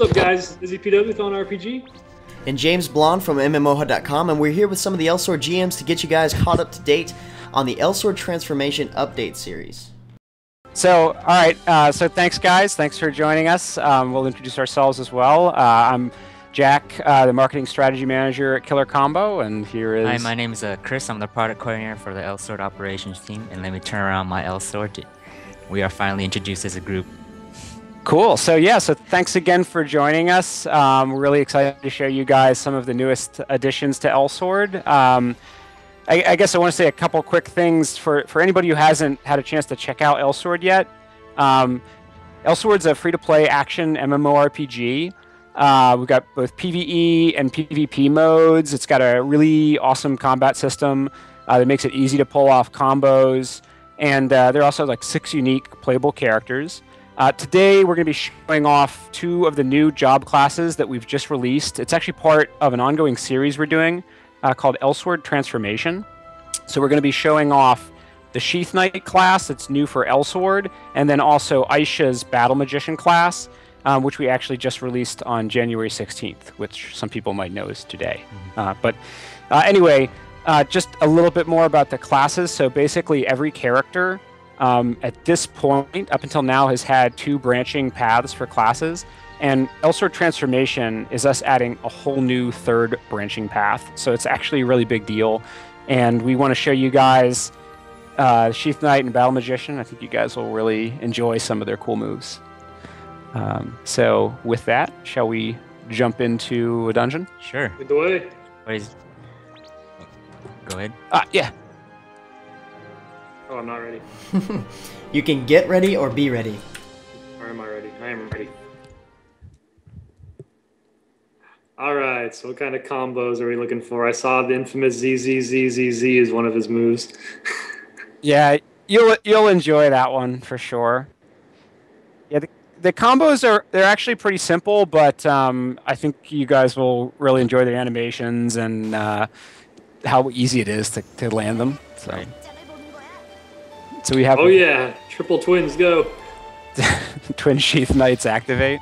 What's up, guys? DizzyPW with OnRPG. And James Blonde from MMOHut.com, and we're here with some of the Elsword GMs to get you guys caught up to date on the Elsword Transformation update series. So, all right, so thanks guys, thanks for joining us. We'll introduce ourselves as well. I'm Jack, the Marketing Strategy Manager at Killer Combo, and here is... Hi, my name is Chris. I'm the Product Coordinator for the Elsword Operations team, and let me turn around my Elsword. We are finally introduced as a group. Cool, so yeah, so thanks again for joining us. We're really excited to show you guys some of the newest additions to Elsword. I guess I want to say a couple quick things for anybody who hasn't had a chance to check out Elsword yet. Elsword's a free-to-play action MMORPG. We've got both PvE and PvP modes. It's got a really awesome combat system that makes it easy to pull off combos. And there are also like 6 unique playable characters. Today we're going to be showing off 2 of the new job classes that we've just released. It's actually part of an ongoing series we're doing called Elsword Transformation. So we're going to be showing off the Sheath Knight class that's new for Elsword, and then also Aisha's Battle Magician class, which we actually just released on January 16th, which some people might know is today. Anyway, just a little bit more about the classes. So basically every character at this point, up until now, has had 2 branching paths for classes, and Elsword Transformation is us adding a whole new 3rd branching path. So it's actually a really big deal, and we want to show you guys Sheath Knight and Battle Magician. I think you guys will really enjoy some of their cool moves. So with that, shall we jump into a dungeon? Sure. Lead the way. Go ahead. Yeah. Oh, I'm not ready. You can get ready or be ready. Or am I ready? I am ready. Alright, so what kind of combos are we looking for? I saw the infamous ZZZZZ is one of his moves. Yeah, you'll enjoy that one for sure. Yeah, the combos they're actually pretty simple, but I think you guys will really enjoy the animations and how easy it is to land them. So. Right. So we have. Oh yeah, triple twins go. Twin Sheath Knights activate.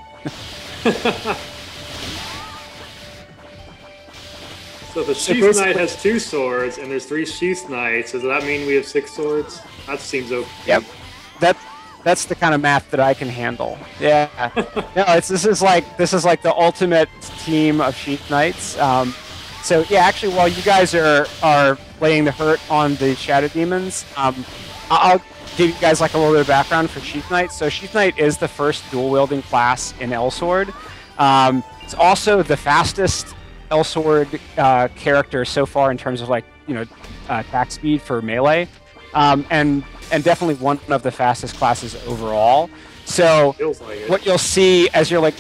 So the Sheath Knight has 2 swords, and there's 3 Sheath Knights. Does that mean we have 6 swords? That seems okay. Yep. That's the kind of math that I can handle. Yeah. No, this is like the ultimate team of Sheath Knights. So yeah, actually, while you guys are laying the hurt on the Shadow Demons, I'll give you guys like a little bit of background for Sheath Knight. So Sheath Knight is the first dual-wielding class in Elsword. It's also the fastest Elsword character so far in terms of like attack speed for melee, and definitely one of the fastest classes overall. So what you'll see as you're like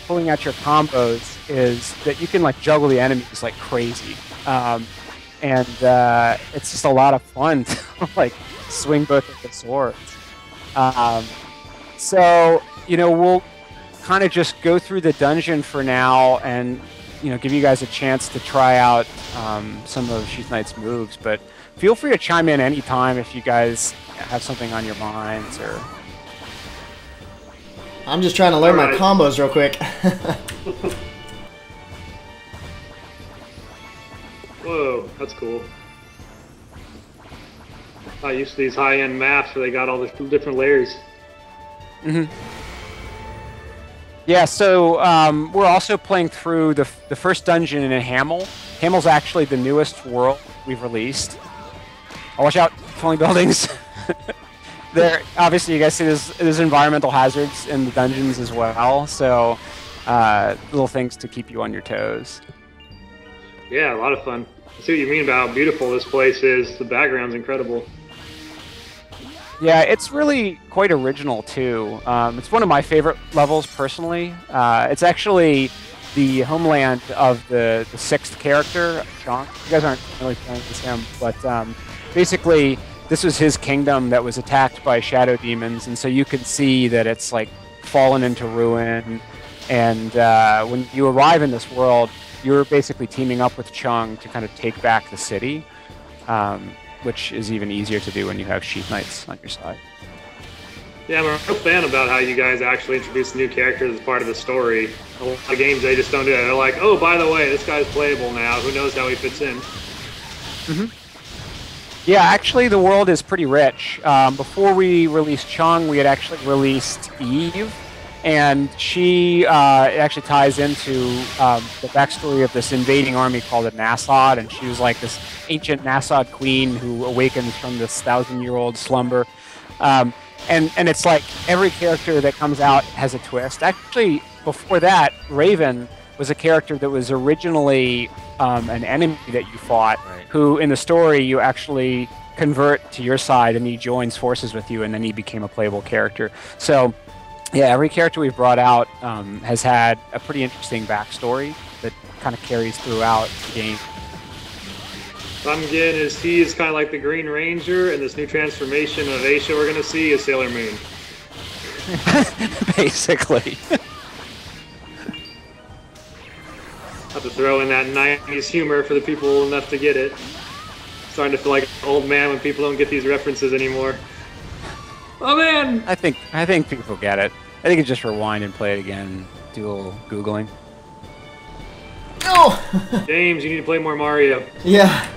pulling out your combos is that you can like juggle the enemies like crazy, and it's just a lot of fun to like swing both of the swords. So we'll kind of just go through the dungeon for now and give you guys a chance to try out some of Sheath Knight's moves, but feel free to chime in anytime if you guys have something on your minds or... I'm just trying to learn my combos real quick. Whoa, that's cool. I used to these high-end maps where they got all the different layers. Mm-hmm. Yeah, so we're also playing through the first dungeon in Hamel. Hamel's actually the newest world we've released. Oh, watch out, falling buildings. There, obviously, you guys see there's environmental hazards in the dungeons as well, so little things to keep you on your toes. Yeah, a lot of fun. I see what you mean about how beautiful this place is. The background's incredible. Yeah, it's really quite original too. It's one of my favorite levels personally. It's actually the homeland of the 6th character, Sean. You guys aren't really playing as him, but basically this was his kingdom that was attacked by shadow demons, and so you can see that it's like fallen into ruin. And when you arrive in this world, you're basically teaming up with Chung to kind of take back the city. Which is even easier to do when you have Sheath Knights on your side. Yeah, I'm a real fan about how you guys actually introduce new characters as part of the story. A lot of games, they just don't do that. They're like, oh, by the way, this guy's playable now. Who knows how he fits in? Yeah, actually, the world is pretty rich. Before we released Chung, we had actually released Eve, and she actually ties into the backstory of this invading army called the Nasod, and she was like this ancient Nasod queen who awakens from this 1,000-year-old slumber. And it's like every character that comes out has a twist. Actually, before that, Raven was a character that was originally an enemy that you fought, who in the story you actually convert to your side and he joins forces with you, and then he became a playable character. So, yeah, every character we've brought out has had a pretty interesting backstory that kind of carries throughout the game. What I'm getting is he is kind of like the Green Ranger, and this new transformation of Aisha we're going to see is Sailor Moon. Basically. Have to throw in that 90s humor for the people old enough to get it. Starting to feel like an old man when people don't get these references anymore. Oh man! I think people get it. I think you just rewind and play it again, do a little Googling. No! James, you need to play more Mario. Yeah.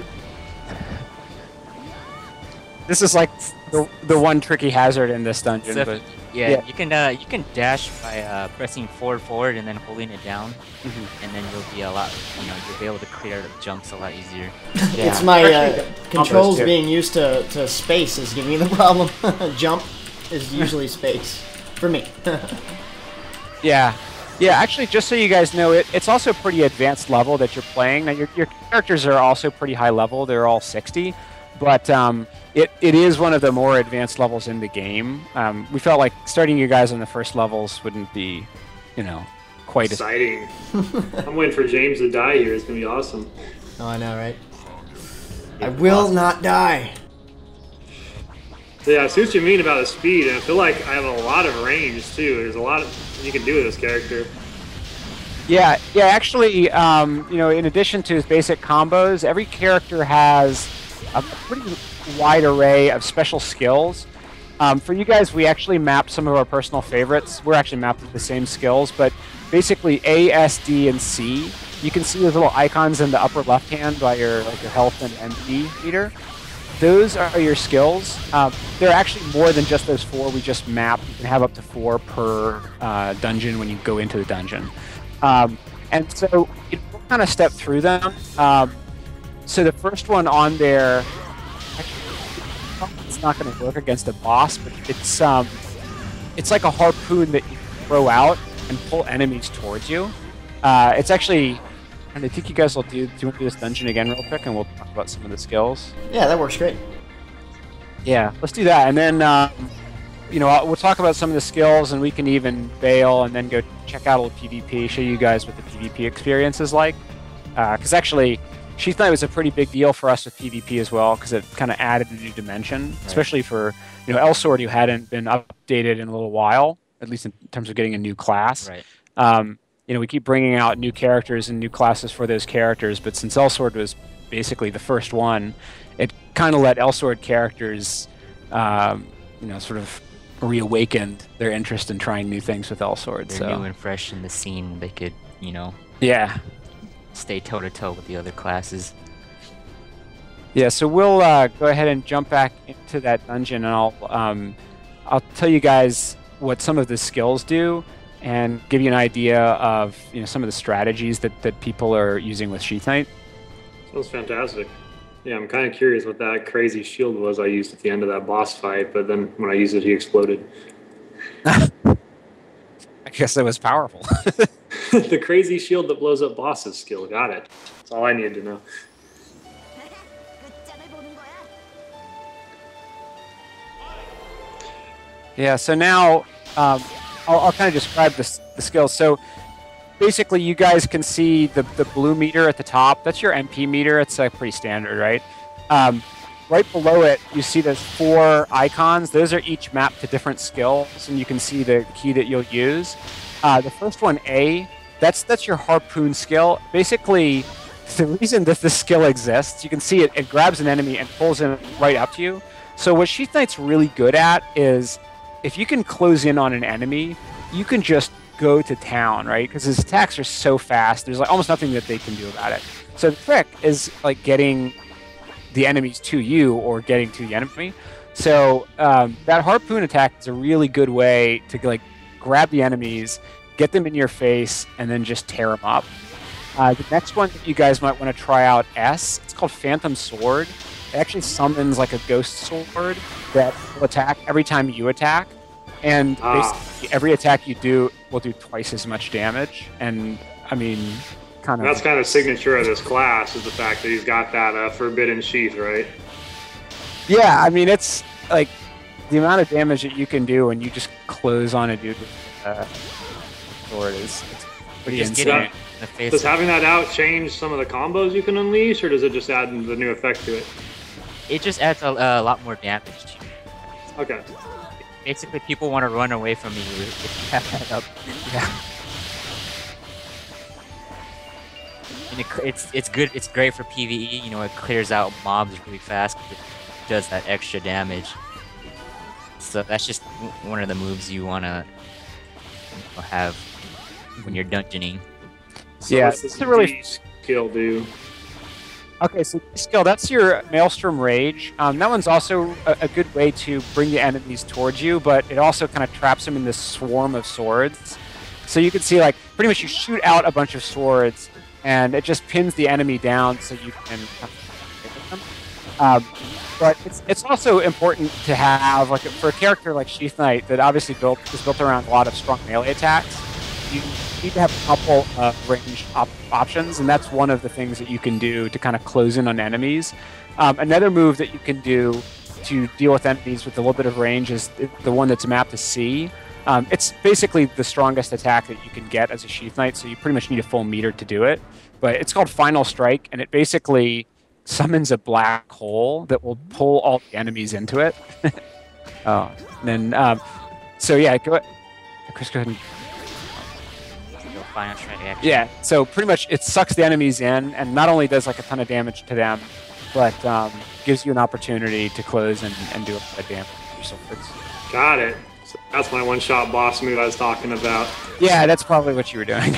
This is like the one tricky hazard in this dungeon. So But yeah, you can dash by pressing forward and then holding it down, and then you'll be you'll be able to clear the jumps a lot easier. Yeah. It's my controls too. being used to space is giving me the problem. Jump is usually space for me. Yeah. Yeah, actually, just so you guys know, it's also a pretty advanced level that you're playing. Now, your characters are also pretty high level. They're all 60. But it is one of the more advanced levels in the game. We felt like starting you guys on the first levels wouldn't be, quite exciting. I'm waiting for James to die here. It's going to be awesome. Oh, I know, right? I will not die. So yeah, I see what you mean about the speed, and I feel like I have a lot of range, too. There's a lot you can do with this character. Yeah, actually, in addition to his basic combos, every character has a pretty wide array of special skills. For you guys, we actually mapped some of our personal favorites. We're actually mapped with the same skills, but basically A, S, D, and C. You can see those little icons in the upper left hand by your health and MP meter. Those are your skills. There are actually more than just those 4 we just mapped. You can have up to 4 per dungeon when you go into the dungeon. And so we'll kind of step through them. So the first one on there, it's not going to work against a boss, but it's like a harpoon that you throw out and pull enemies towards you. It's actually, and I think you guys will do you want to do this dungeon again real quick, and we'll talk about some of the skills? Yeah, that works great. Yeah, let's do that, and then we'll talk about some of the skills, and we can even bail and then go check out a little PvP, show you guys what the PvP experience is like, because actually. She thought it was a pretty big deal for us with PvP as well, because it kind of added a new dimension, especially for Elsword, who hadn't been updated in a little while, at least in terms of getting a new class. Right. We keep bringing out new characters and new classes for those characters, but since Elsword was basically the first one, it kind of let Elsword characters, sort of reawakened their interest in trying new things with Elsword. They're new and fresh in the scene. They could, Yeah. stay toe-to-toe with the other classes. Yeah, so we'll go ahead and jump back into that dungeon, and I'll tell you guys what some of the skills do, and give you an idea of some of the strategies that people are using with Sheath Knight. Sounds fantastic. Yeah, I'm kind of curious what that crazy shield was I used at the end of that boss fight, but then when I used it, he exploded. I guess it was powerful. The crazy shield that blows up bosses skill. Got it. That's all I needed to know. Yeah, so now I'll kind of describe the skills. So basically, you guys can see the blue meter at the top. That's your MP meter. It's pretty standard, right? Right below it, you see there's 4 icons. Those are each mapped to different skills, and you can see the key that you'll use. The first one, A, that's your harpoon skill. Basically, the reason that this skill exists, you can see it grabs an enemy and pulls him right up to you. So what Sheath Knight's really good at is if you can close in on an enemy, you can just go to town, right? Because his attacks are so fast, there's like almost nothing that they can do about it. So the trick is like getting the enemies to you or getting to the enemy. So that harpoon attack is a really good way to like grab the enemies, get them in your face, and then just tear them up. The next one that you guys might want to try out S. It's called Phantom Sword. It actually summons like a ghost sword that will attack every time you attack. And basically every attack you do will do twice as much damage. And I mean, that's kind of signature of this class, is the fact that he's got that forbidden sheath, right? Yeah, I mean, it's like the amount of damage that you can do when you just close on a dude with sword is pretty insane. Does having that out change some of the combos you can unleash, or does it just add the new effect to it? It just adds a lot more damage to you. Okay. Basically, people want to run away from you if you have that up. Yeah. And it's good. It's great for PvE. You know, it clears out mobs really fast. It does that extra damage. So that's just one of the moves you want to have when you're dungeoning. So yeah, what's this really skill do? Okay, so skill, that's your Maelstrom Rage. That one's also a good way to bring the enemies towards you, but it also kind of traps them in this swarm of swords. So you can see, like, pretty much you shoot out a bunch of swords, and it just pins the enemy down so you can hit them. But it's also important to have, like, for a character like Sheath Knight that obviously is built around a lot of strong melee attacks, you need to have a couple of ranged options, and that's one of the things that you can do to kind of close in on enemies. Another move that you can do to deal with enemies with a little bit of range is the one that's mapped to C. It's basically the strongest attack that you can get as a Sheath Knight, so you pretty much need a full meter to do it. But it's called Final Strike, and it basically summons a black hole that will pull all the enemies into it. So yeah, Chris, go ahead and... Final Strike action. Yeah, so pretty much it sucks the enemies in, and not only does like a ton of damage to them, but gives you an opportunity to close and do a lot of damage with your swords. Got it. So that's my one-shot boss move I was talking about. Yeah, that's probably what you were doing.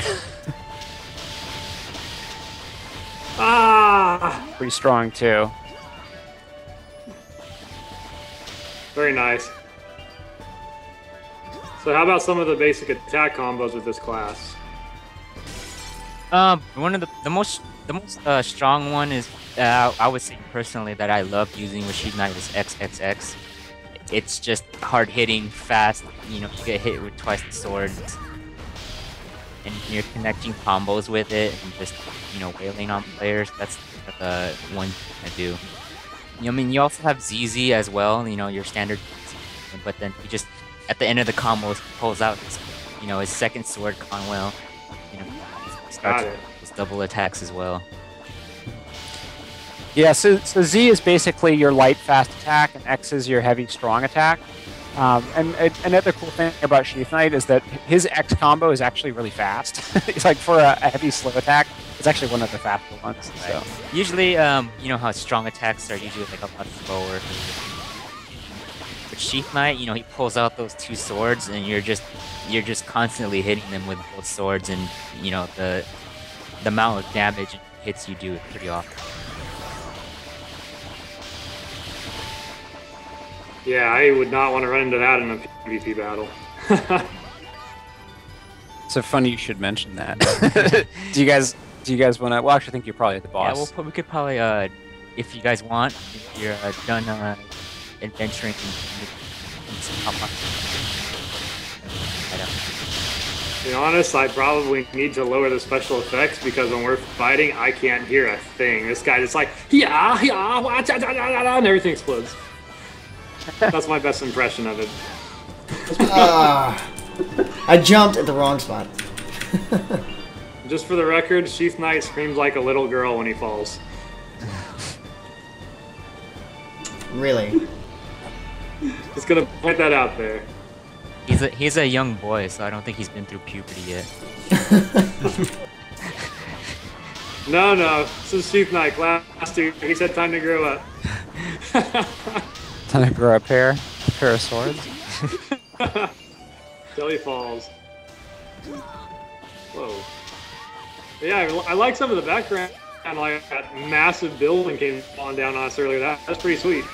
Pretty strong too. Very nice. So how about some of the basic attack combos with this class? One of the most strong one is I would say personally that I love using with Sheath Knight is XXX. It's just hard hitting, fast. You know, you get hit with twice the swords, and you're connecting combos with it, and just wailing on players. That's the one I do. I mean, you also have ZZ as well. You know, your standard, but then he just at the end of the combos pulls out his second sword Conwell. Starts with double attacks as well. Yeah, so Z is basically your light fast attack, and X is your heavy strong attack. And another cool thing about Sheath Knight is that his X combo is actually really fast. It's like for a heavy slow attack, it's actually one of the faster ones. Right. So usually, you know how strong attacks are usually like a lot slower. But Sheath Knight, he pulls out those two swords, and you're just constantly hitting them with both swords, and the amount of damage and hits you do is pretty awful. Yeah, I would not want to run into that in a PvP battle. So funny you should mention that. Do you guys want to? Well, actually, I think you're probably the boss. Yeah, we could probably, if you guys want, if you're done adventuring. To be honest, I probably need to lower the special effects because when we're fighting, I can't hear a thing. This guy just like, yeah, and everything explodes. That's my best impression of it. I jumped at the wrong spot. Just for the record, Sheath Knight screams like a little girl when he falls. Really? Just gonna point that out there. He's a young boy, so I don't think he's been through puberty yet. No, this is Sheath Knight, last year. He said time to grow up. Time to grow a pair of swords. Jelly Falls. Whoa. Yeah, I like some of the background. Like that massive building came falling down on us earlier. That's pretty sweet.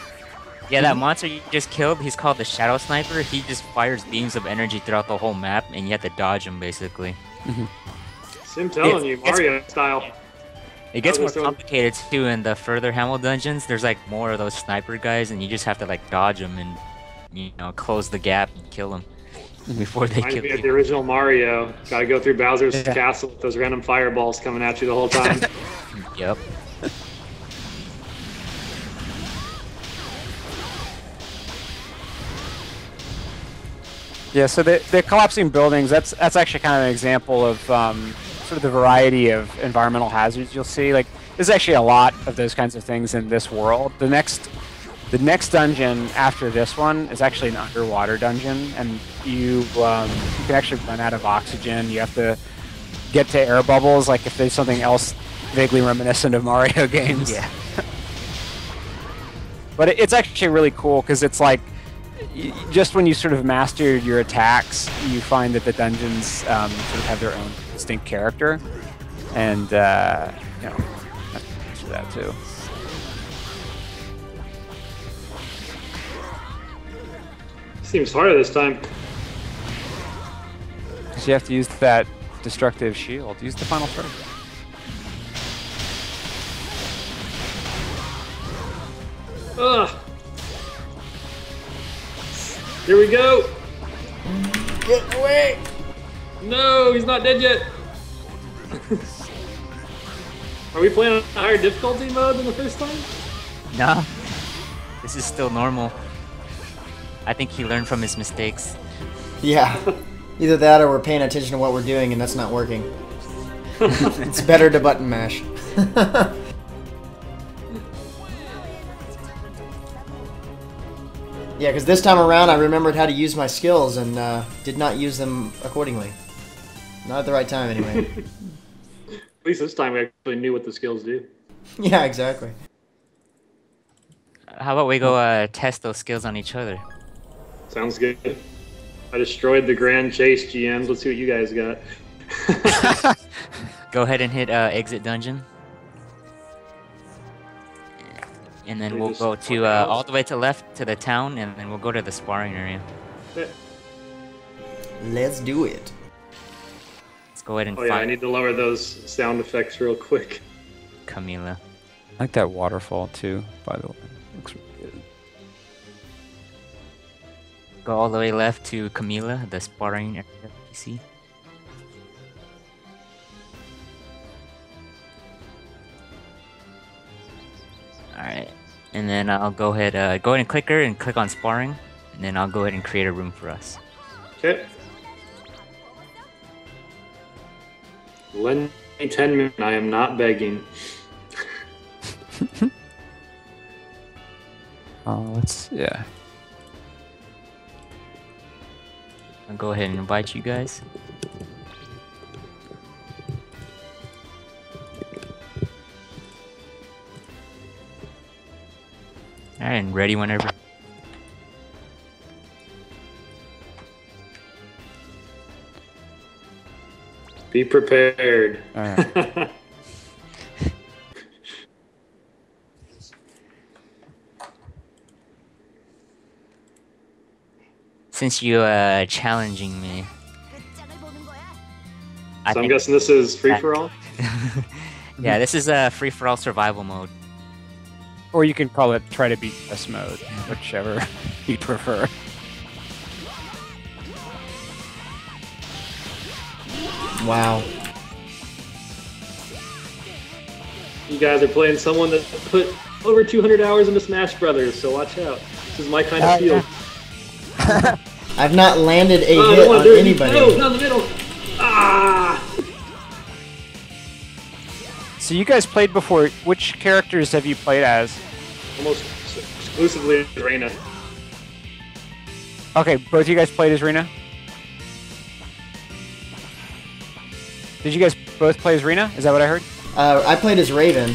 Yeah, that monster you just killed, he's called the Shadow Sniper. He just fires beams of energy throughout the whole map, and you have to dodge him, basically. I'm telling you, Mario style. It gets more complicated, too, in the further Hamel dungeons. There's, like, more of those sniper guys, and you just have to, like, dodge them and, you know, close the gap and kill them before they kill you. The original Mario. Gotta go through Bowser's castle with those random fireballs coming at you the whole time. Yep. Yeah, so the collapsing buildings, that's actually kind of an example of sort of the variety of environmental hazards you'll see. Like, there's actually a lot of those kinds of things in this world. The next dungeon after this one is actually an underwater dungeon, and you can actually run out of oxygen. You have to get to air bubbles, like if there's something else vaguely reminiscent of Mario games. Yeah. But it's actually really cool because it's like, just when you sort of mastered your attacks, you find that the dungeons sort of have their own distinct character, and you know, that's for that too. Seems harder this time. So you have to use that destructive shield. Use the final strike. Ugh. Here we go. Get away! No, he's not dead yet. Are we playing on a higher difficulty mode than the first time? Nah. This is still normal. I think he learned from his mistakes. Yeah. Either that or we're paying attention to what we're doing and that's not working. It's better to button mash. Yeah, because this time around I remembered how to use my skills and did not use them accordingly. Not at the right time, anyway. At least this time we actually knew what the skills do. Yeah, exactly. How about we go test those skills on each other? Sounds good. I destroyed the Grand Chase GMs. Let's see what you guys got. Go ahead and hit exit dungeon. And then we'll go to all the way to left to the town, and then we'll go to the sparring area. Yeah. Let's do it. Let's go ahead and fight. I need to lower those sound effects real quick. Camila. I like that waterfall too, by the way. Looks really good. Go all the way left to Camila, the sparring area you see. Alright, and then I'll go ahead and click her and click on sparring, and then I'll go ahead and create a room for us. Okay. Lend me 10 minutes. I am not begging. Yeah. I'll go ahead and invite you guys. Alright, and ready whenever. Be prepared. All right. Since you challenging me. So I'm guessing this is free for all? Yeah, this is a free for all survival mode. Or you can call it try to beat this mode, whichever you prefer. Wow. You guys are playing someone that put over 200 hours into Smash Brothers, so watch out. This is my kind of field. I've not landed a hit on anybody. No, not in the middle. Ah! So you guys played before. Which characters have you played as? Almost exclusively as Reina. Okay, both of you guys played as Rena? Did you guys both play as Rena? Is that what I heard? I played as Raven.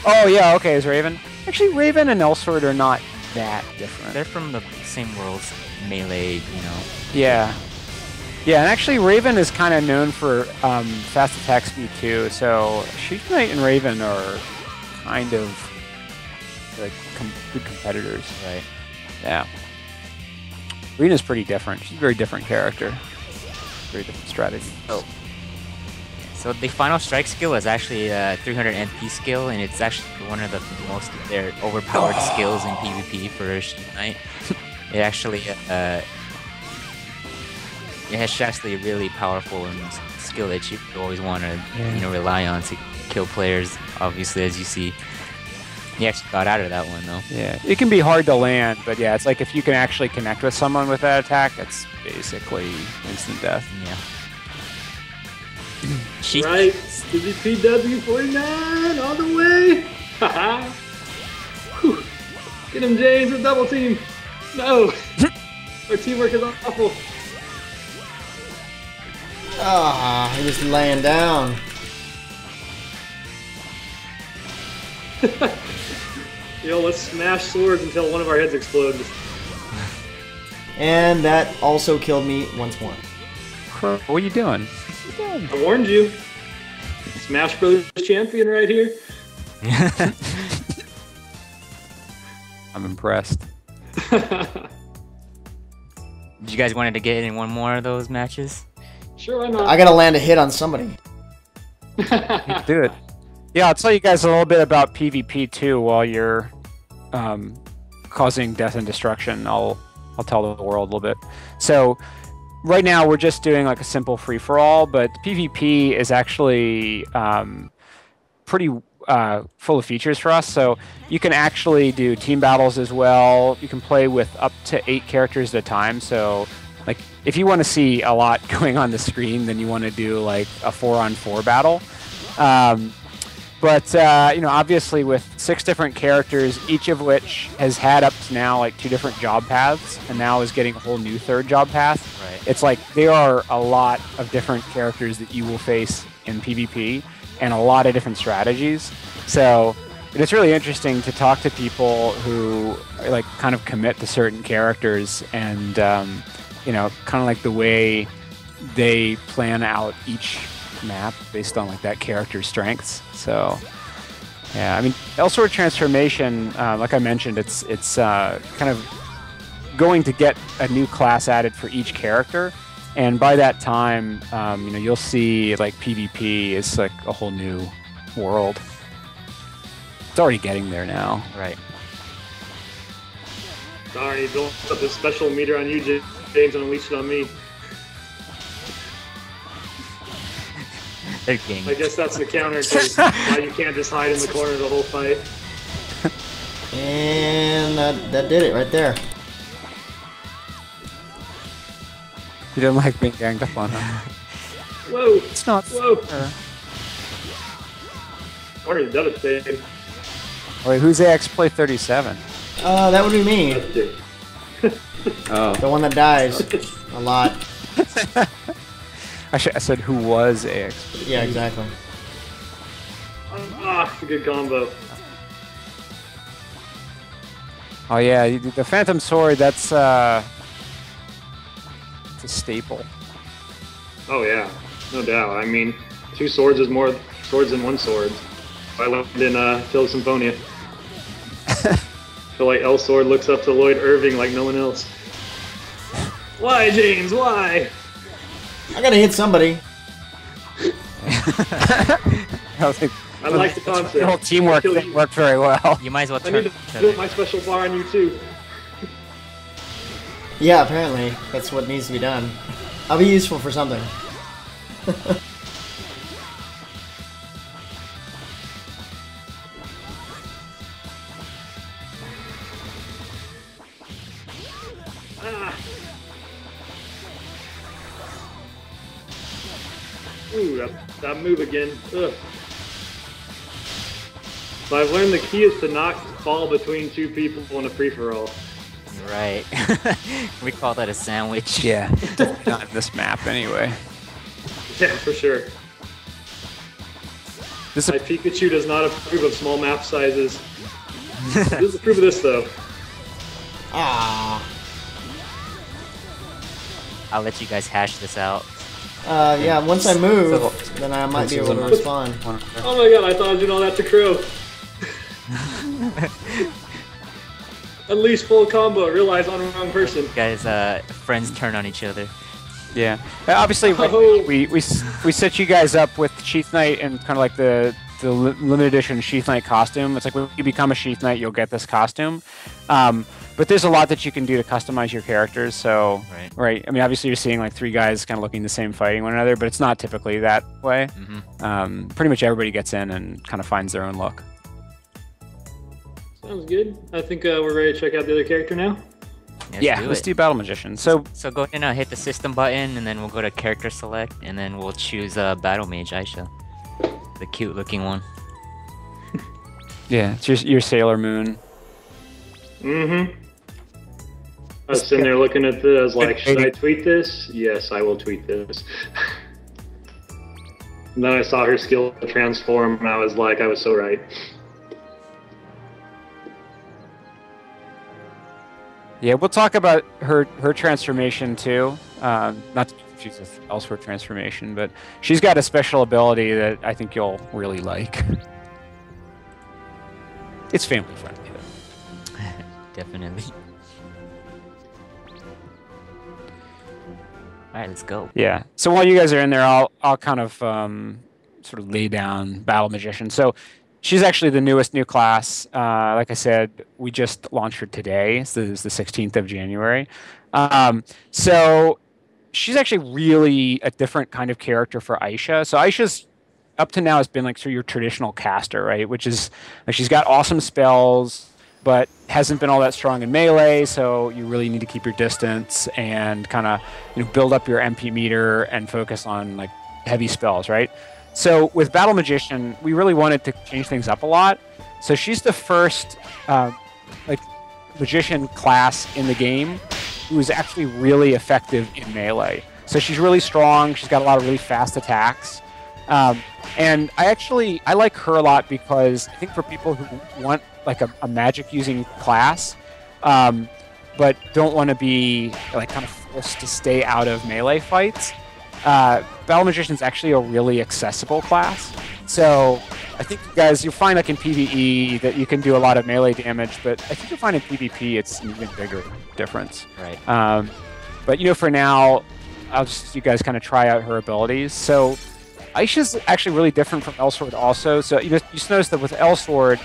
Oh yeah, okay, as Raven. Actually, Raven and Elsword are not that different. They're from the same world, Melee, you know. Yeah. Yeah, and actually Raven is kind of known for fast attack speed too, so Sheet Knight and Raven are kind of like good competitors. Right. Yeah. Rena's pretty different. She's a very different character. Very different strategy. So the final strike skill is actually a 300 NP skill, and it's actually one of the most their overpowered skills in PvP for Sheet Knight. It actually it's actually a really powerful and skill that you always want to rely on to kill players. Obviously, as you see, he actually got out of that one though. Yeah, it can be hard to land, but yeah, it's like if you can actually connect with someone with that attack, it's basically instant death. Yeah. Right, DizzyPW 49 all the way. Haha. Get him, James, with double team. No, our teamwork is awful. Ah, he was laying down. Yo, let's smash swords until one of our heads explodes. And that also killed me once more. Crow, what are you doing? I warned you. Smash Bros. Champion right here. I'm impressed. Did you guys wanted to get in one more of those matches? Sure, why not? I gotta land a hit on somebody. Do it. Yeah, I'll tell you guys a little bit about PvP too while you're causing death and destruction. I'll tell the world a little bit. So right now we're just doing like a simple free-for-all, but PvP is actually pretty full of features for us. So you can actually do team battles as well. You can play with up to 8 characters at a time. So like if you want to see a lot going on the screen, then you want to do like a 4-on-4 battle. But obviously with 6 different characters, each of which has had up to now like 2 different job paths, and now is getting a whole new 3rd job path. Right. It's like there are a lot of different characters that you will face in PvP, and a lot of different strategies. So it's really interesting to talk to people who like kind of commit to certain characters, and kind of like the way they plan out each map based on like that character's strengths. So yeah, I mean, Elsword Transformation, like I mentioned, it's kind of going to get a new class added for each character, and by that time, you'll see like PvP is like a whole new world. It's already getting there now. Right. Darn, he built up a special meter on you, James, and unleashed it on me. They're gang. I guess that's the counter, because now you can't just hide in the corner the whole fight. And that did it right there. You didn't like being ganged up on, huh? Whoa! It's not. Whoa! Already done it, Dave. Wait, who's ElAX37? That would be me. That's Dave. Oh. The one that dies a lot. I said who was ElAX? Yeah, exactly. It's a good combo. Oh yeah, the Phantom Sword, that's it's a staple. Oh yeah, no doubt. I mean, 2 swords is more swords than 1 sword. I learned in Phil Symphonia. I feel like Elsword looks up to Lloyd Irving like no one else. Why, James? Why? I gotta hit somebody. I like the concept. The whole teamwork thing worked very well. You might as well I turn need to build my special bar on you too. Yeah, apparently. That's what needs to be done. I'll be useful for something. Ooh, that move again. Ugh. So I've learned the key is to not fall between 2 people in a free-for-all. Right. We call that a sandwich. Yeah, not in this map anyway. Yeah, for sure. This My Pikachu does not approve of small map sizes. He does approve of this though. Ah. I'll let you guys hash this out. Yeah, once I move, then I might be able to respond. Oh my god, I thought I was doing all that to Crow. Unleash full combo, realize on the wrong person. Guys, friends turn on each other. Yeah. Obviously, we set you guys up with Sheath Knight and kind of like the limited edition Sheath Knight costume. It's like when you become a Sheath Knight, you'll get this costume. But there's a lot that you can do to customize your characters. So, right. I mean, obviously you're seeing like 3 guys kind of looking the same, fighting one another, but it's not typically that way. Pretty much everybody gets in and kind of finds their own look. Sounds good. I think we're ready to check out the other character now. Let's do Battle Magician. So go ahead and hit the system button, and then we'll go to character select, and then we'll choose Battle Mage Aisha, the cute looking one. Yeah, it's your Sailor Moon. I was sitting there looking at this, like, should I tweet this? Yes, I will tweet this. And then I saw her skill transform, and I was like, I was so right. Yeah, we'll talk about her transformation too. Not to be confused with Elsword Transformation, but she's got a special ability that I think you'll really like. It's family friendly though. Definitely. Alright, let's go. Yeah. So while you guys are in there, I'll kind of sort of lay down Battle Magician. So she's actually the new class. Like I said, we just launched her today. So this is the 16th of January. So she's actually really a different kind of character for Aisha. So Aisha's up to now has been like sort of your traditional caster, right? Which is like she's got awesome spells, but hasn't been all that strong in melee, so you really need to keep your distance and kind of build up your MP meter and focus on like heavy spells, right? So with Battle Magician, we really wanted to change things up a lot. So she's the first like magician class in the game who is actually really effective in melee. So she's really strong. She's got a lot of really fast attacks. And I like her a lot because I think for people who want like a magic using class, but don't want to be like kind of forced to stay out of melee fights, Battle Magician is actually a really accessible class. So I think you guys, you'll find like in PvE that you can do a lot of melee damage, but I think you'll find in PvP it's an even bigger difference. Right. But for now, I'll just you guys kind of try out her abilities. So Aisha's actually really different from Elsword also. So you just notice that with Elsword,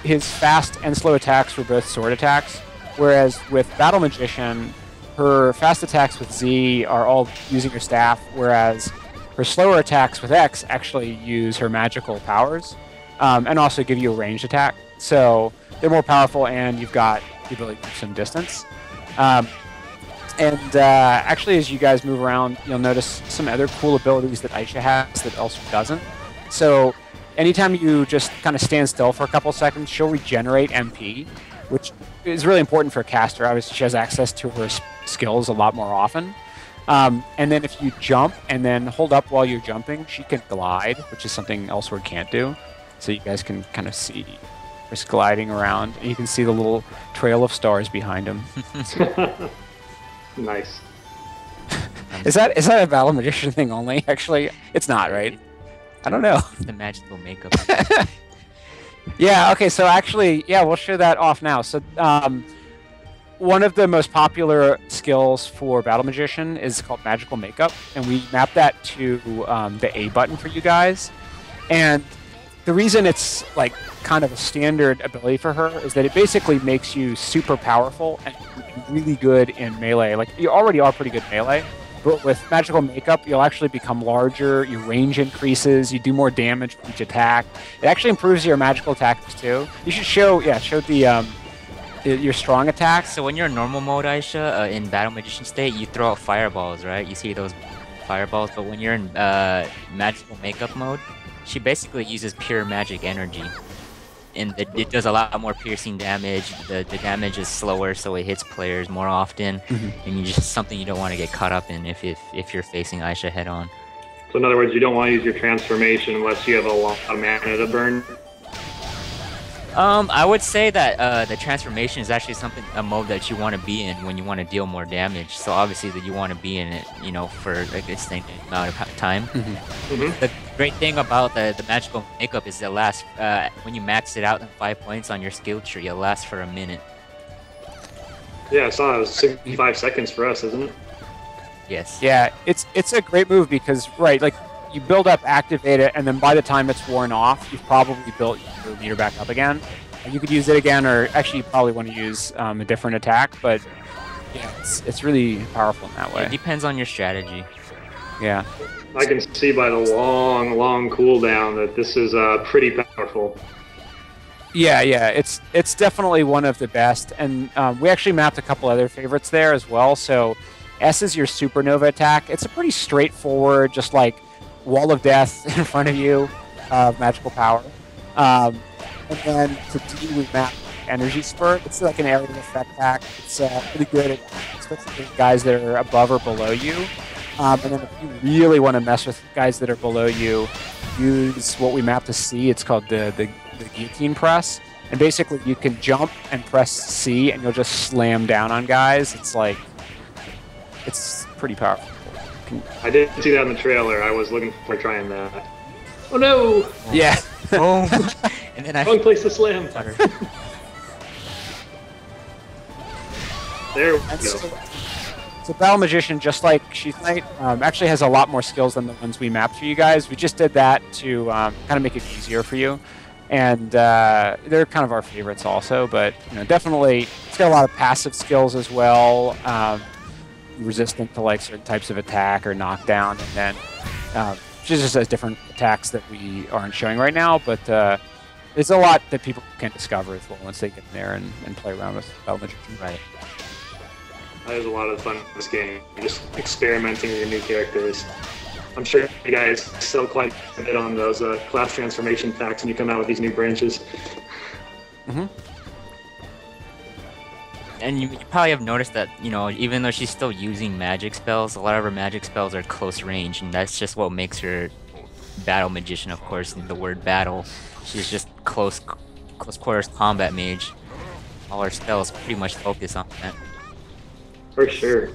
his fast and slow attacks were both sword attacks, whereas with Battle Magician, her fast attacks with Z are all using her staff, whereas her slower attacks with X actually use her magical powers, and also give you a ranged attack. So they're more powerful, and you've got the ability to keep some distance. Actually, as you guys move around, you'll notice some other cool abilities that Aisha has that Elsword doesn't. So anytime you just kind of stand still for a couple seconds, she'll regenerate MP, which is really important for a caster. Obviously, she has access to her skills a lot more often. And then if you jump and then hold up while you're jumping, she can glide, which is something Elsword can't do. So you guys can kind of see her gliding around, and you can see the little trail of stars behind him. Nice. Is that a Battle Magician thing only? Actually, it's not, right? I don't know. The magical makeup. Yeah, okay, so actually, we'll show that off now. So one of the most popular skills for Battle Magician is called Magical Makeup, and we map that to the A button for you guys. And the reason it's like kind of a standard ability for her is that it basically makes you super powerful and really good in melee. Like, you already are pretty good melee, but with Magical Makeup, you'll actually become larger, your range increases, you do more damage with each attack. It actually improves your magical attacks too. You should show the your strong attacks. So when you're in normal mode, Aisha, in Battle Magician state, you throw out fireballs, right? You see those fireballs, but when you're in Magical Makeup mode, she basically uses pure magic energy. And it does a lot more piercing damage. The damage is slower, so it hits players more often. And you just something you don't want to get caught up in if you're facing Aisha head on. So in other words, you don't want to use your transformation unless you have a lot of mana to burn. I would say that the transformation is actually a mode that you want to be in when you want to deal more damage. So obviously that you want to be in it, you know, for like a distinct amount of time. The great thing about the magical makeup is it lasts when you max it out in 5 points on your skill tree. It lasts for a minute. Yeah, I saw it was 65 seconds for us, isn't it? Yes. Yeah, it's a great move because like you build up, activate it, and then by the time it's worn off, you've probably built your meter back up again. And you could use it again, or actually you probably want to use a different attack, but yeah, it's really powerful in that way. It depends on your strategy. Yeah. I can see by the long cooldown that this is pretty powerful. Yeah, it's definitely one of the best, and we actually mapped a couple other favorites there as well. So S is your supernova attack. It's a pretty straightforward, just like wall of death in front of you, magical power. And then to D, we map energy spurt. It's like an area effect attack. It's really good at especially guys that are above or below you. And then if you really want to mess with guys that are below you, use what we map to C. It's called the guillotine press. And basically you can jump and press C and you'll just slam down on guys. It's pretty powerful. I did see that in the trailer. I was looking for trying that. Oh no! Yeah. Oh. And then Wrong place to slam. There we go. So Battle Magician, just like Sheath Knight, actually has a lot more skills than the ones we mapped for you guys. We just did that to kind of make it easier for you. And they're kind of our favorites also, but you know, definitely it's got a lot of passive skills as well. Resistant to like certain types of attack or knockdown, and then she just has different attacks that we aren't showing right now, but there's a lot that people can discover as well once they get in there and play around with Battle Magician. Right. That is a lot of fun in this game, just experimenting with your new characters. I'm sure you guys sell quite a bit on those class transformation packs when you come out with these new branches. And you probably have noticed that, you know, even though she's still using magic spells, a lot of her magic spells are close range, and that's just what makes her Battle Magician, of course, the word battle. She's just close quarters combat mage. All her spells pretty much focus on that. For sure.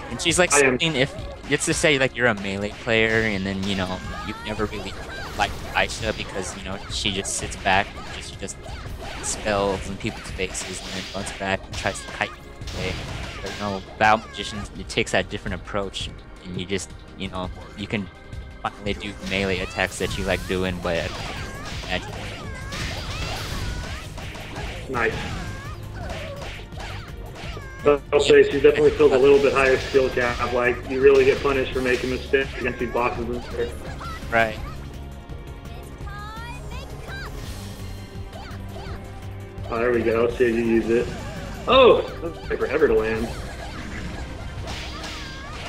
And she's like something, if it's to say like you're a melee player and then, you know, you never really liked Aisha because, you know, she just sits back and she just spells in people's faces and then runs back and tries to kite away. But you know, Battle Magician, it takes that different approach, and you just, you know, you can finally do melee attacks that you like doing, but magic. Nice. I'll say she definitely feels a little bit higher skill cap, like you really get punished for making mistakes against these bosses in there. Right. Oh, there we go. Let's see if you use it. Oh, that took forever to land.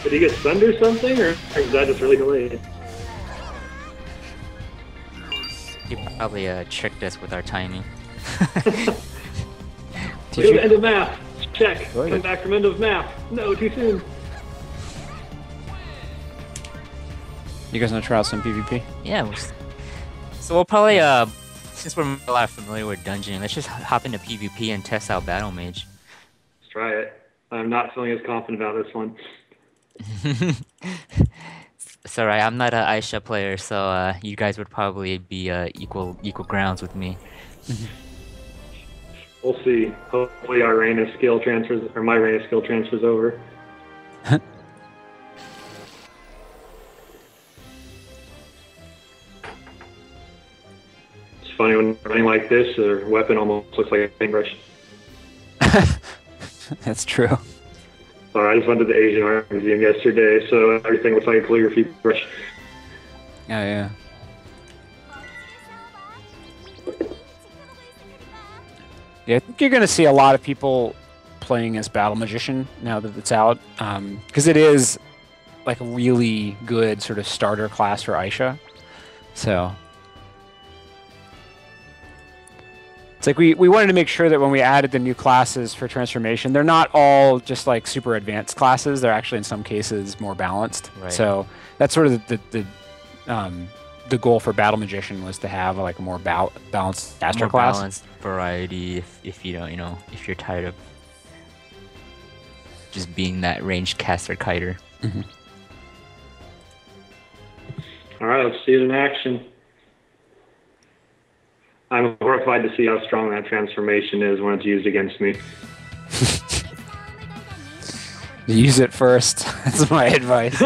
Did he get stunned or something, or is that just really delayed? He probably tricked us with our timing. Look at the end of map. Check. Come back from end of map. No, too soon. You guys want to try out some PvP? Yeah. So we'll probably since we're a lot familiar with dungeon, let's just hop into PvP and test out Battle Mage. Let's try it. I'm not feeling as confident about this one. It's alright, I'm not an Aisha player, so you guys would probably be equal grounds with me. We'll see. Hopefully our Reyna skill transfers, or my Reyna skill transfers over. It's funny when running like this, their weapon almost looks like a paintbrush. That's true. Sorry, I just went to the Asian Art Museum yesterday, so everything looks like a calligraphy brush. Oh, yeah. Yeah, I think you're going to see a lot of people playing as Battle Magician now that it's out, because it is like a really good sort of starter class for Aisha. So it's like we wanted to make sure that when we added the new classes for transformation, they're not all just like super advanced classes. They're actually in some cases more balanced. Right. So that's sort of the the goal for Battle Magician was to have like a more balanced caster More class. balanced variety if you don't, if you're tired of just being that ranged caster kiter. All right, let's see it in action. I'm horrified to see how strong that transformation is when it's used against me. Use it first. That's my advice.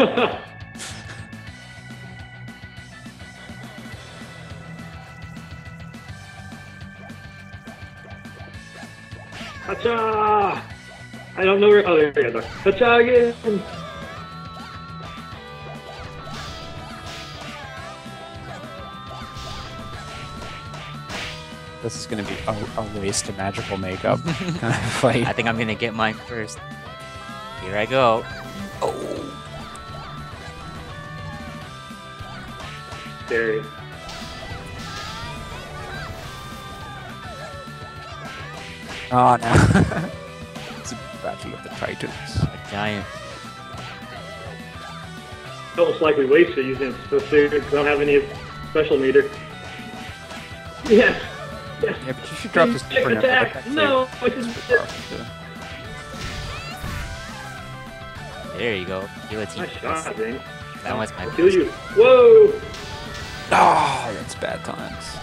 Hacha! I don't know where. Oh, there you go. Hacha again! This is going to be a waste of magical makeup kind of fight. I think I'm gonna get mine first. Here I go. Scary. Oh no. It's a battle of the titans. A giant. It's almost like we wasted using it so serious because I don't have any special meter. Yes! Yes! Yeah, but you should drop this Check for attack! No! I just There you go. Guillotine. Nice shot, James. That was my I'll kill you. Whoa! Oh, that's bad times.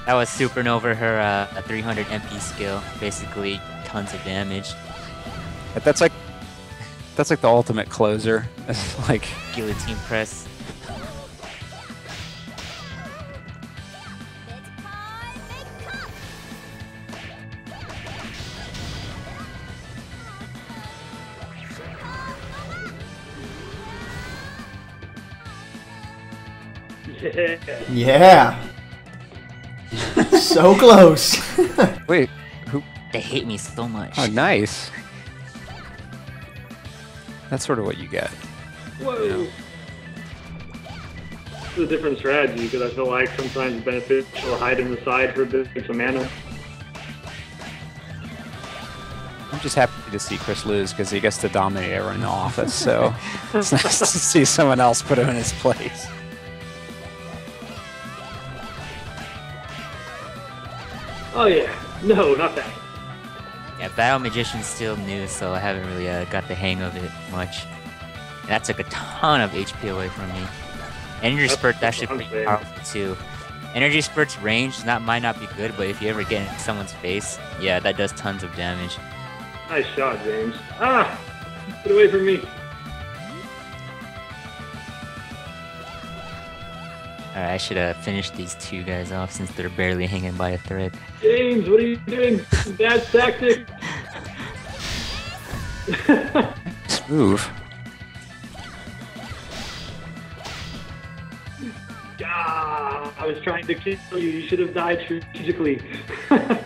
That was Supernova, her a 300 MP skill. Basically, tons of damage. But that's like the ultimate closer. It's like Guillotine press. Yeah. Yeah. So close. wait, who? They hate me so much. Oh, nice. That's sort of what you get. Whoa! This is a different strategy because I feel like sometimes it's beneficial to hide in the side for a bit of some mana. I'm just happy to see Chris lose because he gets to dominate everyone in the office. So it's nice to see someone else put him in his place. Oh yeah. No, not that. Yeah, Battle Magician's still new, so I haven't really got the hang of it much. And that took a ton of HP away from me. Energy Spurt's actually pretty powerful too. Energy Spurt's range might not be good, but if you ever get in someone's face, yeah, that does tons of damage. Nice shot, James. Ah! Get away from me. Alright, I should have finished these two guys off since they're barely hanging by a thread. James, what are you doing? Bad tactic. Move. Ah, I was trying to kill you. You should have died strategically. None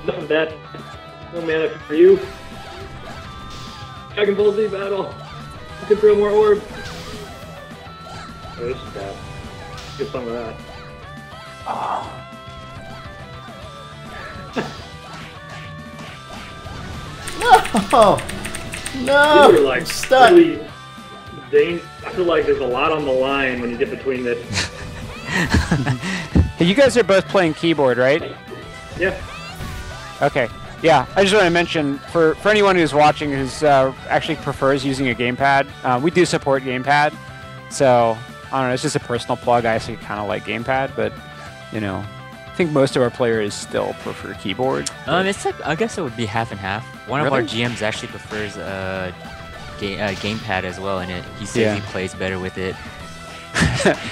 of that. No mana for you. Dragon Ball Z battle. You can throw more orb. Oh, this is bad. Get some of that. Oh no! These are like I'm stuck. really dangerous. I feel like there's a lot on the line when you get between this. Hey, you guys are both playing keyboard, right? Yeah. Okay. Yeah, I just want to mention, for anyone who's watching who's actually prefers using a gamepad, we do support gamepad. So, I don't know, it's just a personal plug. I actually kind of like gamepad, but, you know, I think most of our players still prefer keyboard. It's like, I guess it would be half and half. One of our GMs actually prefers gamepad as well, and he says he plays better with it.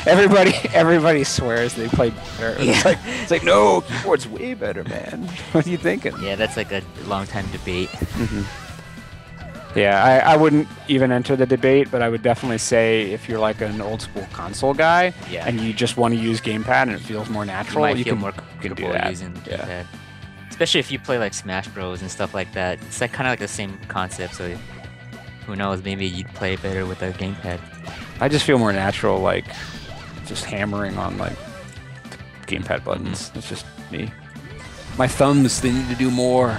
Everybody swears they play better. Yeah. It's like, no, keyboard's way better, man. What are you thinking? Yeah, that's like a long time debate. Yeah, I wouldn't even enter the debate, but I would definitely say if you're like an old school console guy and you just want to use gamepad and it feels more natural, you might feel more comfortable that. using the gamepad. Especially if you play like Smash Bros and stuff like that. It's like kind of like the same concept, so who knows, maybe you'd play better with a gamepad. I just feel more natural, like just hammering on like gamepad buttons. It's just me. My thumbs, they need to do more.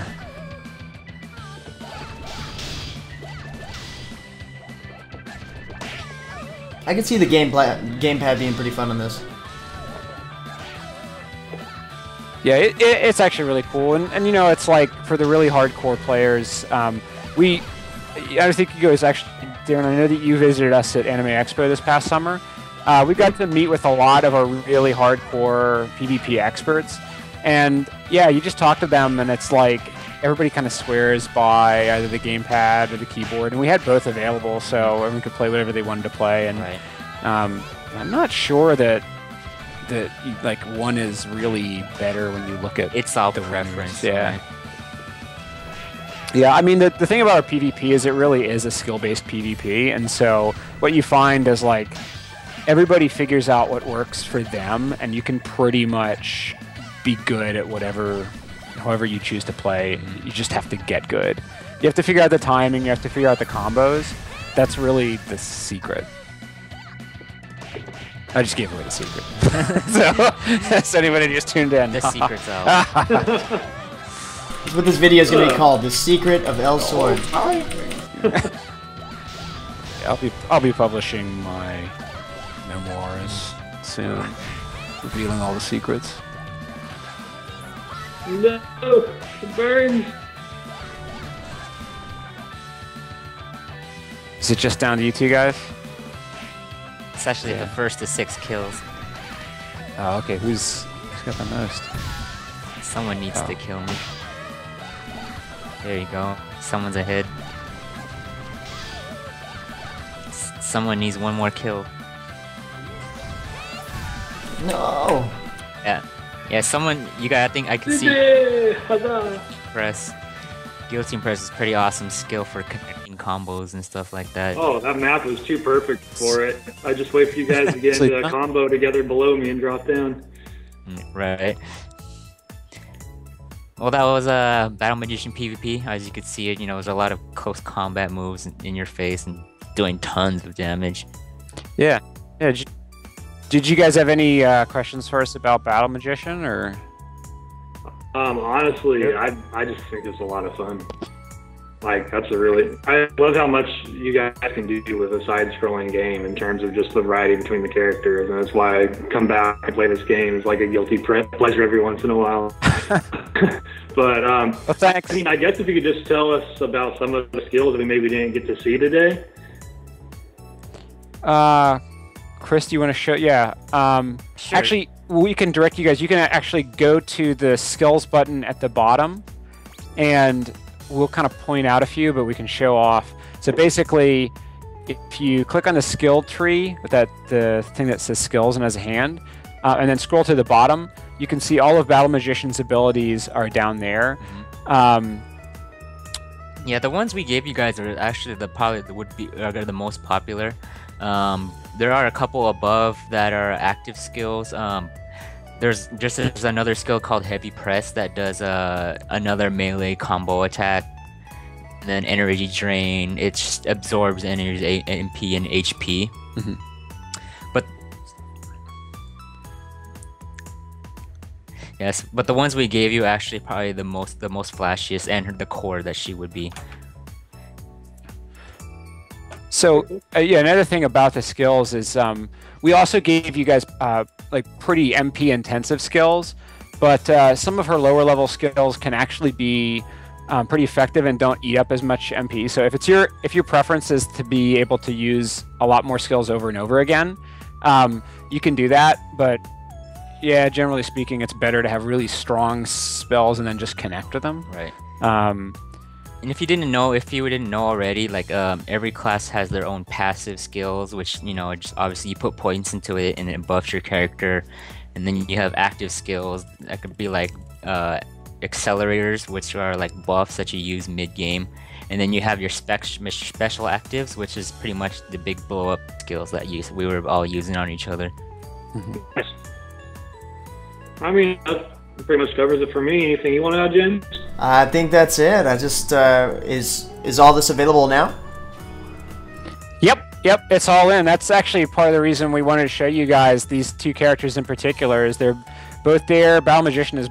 I can see the gamepad being pretty fun on this. Yeah, it's actually really cool, and you know, it's like for the really hardcore players. I think you guys actually, Darren, I know that you visited us at Anime Expo this past summer. We got to meet with a lot of our really hardcore PvP experts, and yeah, you just talk to them, and it's like everybody kind of swears by either the gamepad or the keyboard, and we had both available, so everyone could play whatever they wanted to play. And Right. I'm not sure that like one is really better when you look at It's all the preference. yeah. Right? Yeah, I mean, the thing about our PvP is it really is a skill-based PvP, and so what you find is, like, everybody figures out what works for them, and you can pretty much be good at however you choose to play. You just have to get good. You have to figure out the timing, you have to figure out the combos. That's really the secret. I just gave away the secret. So anybody just tuned in. The secret's out. That's what this video is going to be called, The Secret of Elsword. I'll be publishing my memoirs soon, revealing all the secrets. No, it burns. Is it just down to you two guys? It's actually the first to 6 kills. Oh, okay. Who's got the most? Someone needs to kill me. There you go. Someone's ahead. Someone needs one more kill. No! Yeah, someone, I think I can see Huzzah. press. Guillotine press is pretty awesome skill for connecting combos and stuff like that. Oh, that map was too perfect for it. I just wait for you guys to get into a combo together below me and drop down. Right. Well, that was a Battle Magician PvP. As you could see, it, you know, there's a lot of close combat moves in your face and doing tons of damage. Yeah. Did you guys have any questions for us about Battle Magician, or? Honestly, I just think it's a lot of fun. Like, I love how much you guys can do with a side-scrolling game in terms of just the variety between the characters, and that's why I come back and play this game. It's like a guilty pleasure every once in a while. But, Well, thanks. I mean, I guess if you could just tell us about some of the skills that we maybe didn't get to see today. Chris, do you want to show? Yeah. Sure. Actually, we can direct you guys. You can actually go to the skills button at the bottom, and we'll kind of point out a few, but we can show off. So basically, if you click on the skill tree with the thing that says skills and has a hand, and then scroll to the bottom, you can see all of Battle Magician's abilities are down there. Yeah, the ones we gave you guys are actually are the most popular. There are a couple above that are active skills. There's another skill called Heavy Press that does another melee combo attack. And then Energy Drain, it just absorbs energy, MP, and HP. But yes, but the ones we gave you actually probably the most flashiest, and the core that she would be. So yeah, another thing about the skills is we also gave you guys like pretty MP intensive skills, but some of her lower level skills can actually be pretty effective and don't eat up as much MP. So if your preference is to be able to use a lot more skills over and over again, you can do that. But yeah, generally speaking, it's better to have really strong spells and then just connect with them. Right. And if you didn't know already, like every class has their own passive skills, which, you know, just obviously you put points into it and it buffs your character. And then you have active skills that could be like accelerators, which are like buffs that you use mid-game. And then you have your special actives, which is pretty much the big blow-up skills that we were all using on each other. I mean, that pretty much covers it for me. Anything you want to add, Jen? I think that's it. I just, is all this available now? Yep, it's all in. That's actually part of the reason we wanted to show you guys these two characters in particular. Is they're both there. Battle Magician is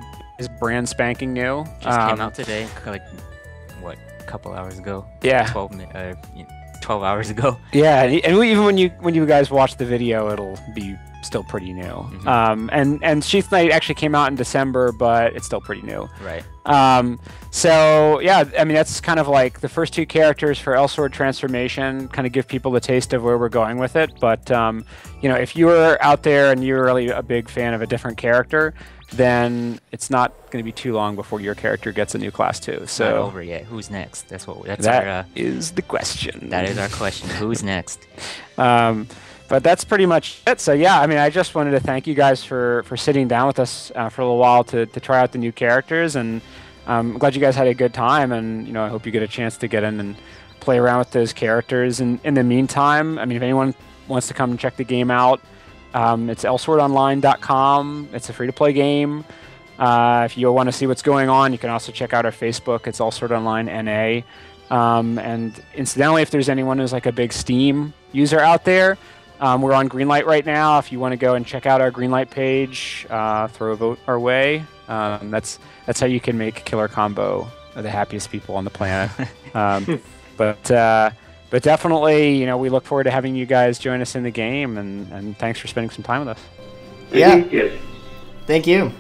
brand spanking new. Just came out today, like what, a couple hours ago. Yeah. 12 12 hours ago. Yeah, and even when you guys watch the video, it'll be still pretty new. And Sheath Knight actually came out in December, but it's still pretty new. Right. So yeah, I mean that's kind of like the first two characters for Elsword Transformation, kind of give people a taste of where we're going with it. But you know, if you're out there and you're really a big fan of a different character, then it's not going to be too long before your character gets a new class too. So not over yet. Who's next? That's is the question. That is our question. Who's next? But that's pretty much it. So yeah, I mean, I just wanted to thank you guys for sitting down with us for a little while to try out the new characters, and I'm glad you guys had a good time. And you know, I hope you get a chance to get in and play around with those characters. And in the meantime, I mean, if anyone wants to come and check the game out, it's elswordonline.com. It's a free-to-play game. If you want to see what's going on, you can also check out our Facebook. It's Elsword Online NA. And incidentally, if there's anyone who's like a big Steam user out there, we're on Greenlight right now. If you want to go and check out our Greenlight page, throw a vote our way. That's how you can make Killer Combo the happiest people on the planet. But definitely, you know, we look forward to having you guys join us in the game, and thanks for spending some time with us. Yeah. Thank you.